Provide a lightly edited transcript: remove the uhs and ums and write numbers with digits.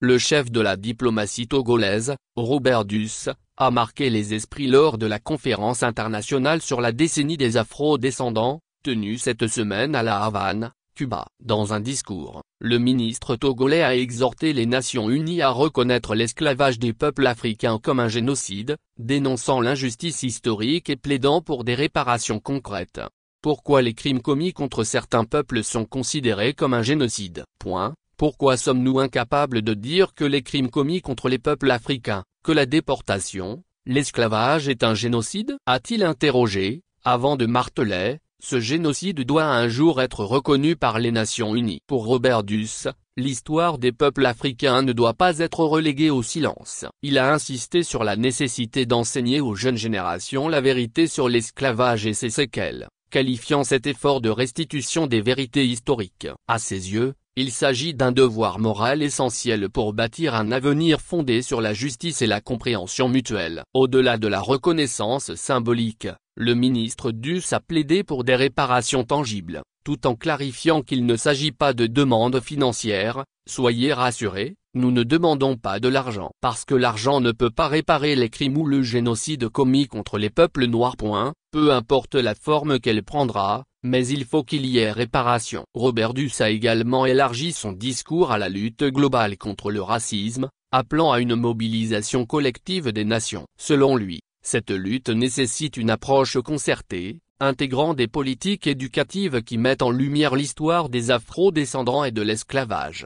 le chef de la diplomatie togolaise, Robert Duss, a marqué les esprits lors de la conférence internationale sur la décennie des Afro-descendants, tenue cette semaine à La Havane, Cuba. Dans un discours, le ministre togolais a exhorté les Nations Unies à reconnaître l'esclavage des peuples africains comme un génocide, dénonçant l'injustice historique et plaidant pour des réparations concrètes. Pourquoi les crimes commis contre certains peuples sont considérés comme un génocide? Pourquoi sommes-nous incapables de dire que les crimes commis contre les peuples africains, que la déportation, l'esclavage est un génocide? A-t-il interrogé, avant de marteler, ce génocide doit un jour être reconnu par les Nations Unies. Pour Robert Duss, l'histoire des peuples africains ne doit pas être reléguée au silence. Il a insisté sur la nécessité d'enseigner aux jeunes générations la vérité sur l'esclavage et ses séquelles, qualifiant cet effort de restitution des vérités historiques. À ses yeux, il s'agit d'un devoir moral essentiel pour bâtir un avenir fondé sur la justice et la compréhension mutuelle. Au-delà de la reconnaissance symbolique, le ministre Duss a plaidé pour des réparations tangibles, tout en clarifiant qu'il ne s'agit pas de demandes financières. Soyez rassurés, nous ne demandons pas de l'argent. Parce que l'argent ne peut pas réparer les crimes ou le génocide commis contre les peuples noirs. Peu importe la forme qu'elle prendra, mais il faut qu'il y ait réparation. Robert Duss a également élargi son discours à la lutte globale contre le racisme, appelant à une mobilisation collective des nations. Selon lui, cette lutte nécessite une approche concertée, intégrant des politiques éducatives qui mettent en lumière l'histoire des Afro-descendants et de l'esclavage.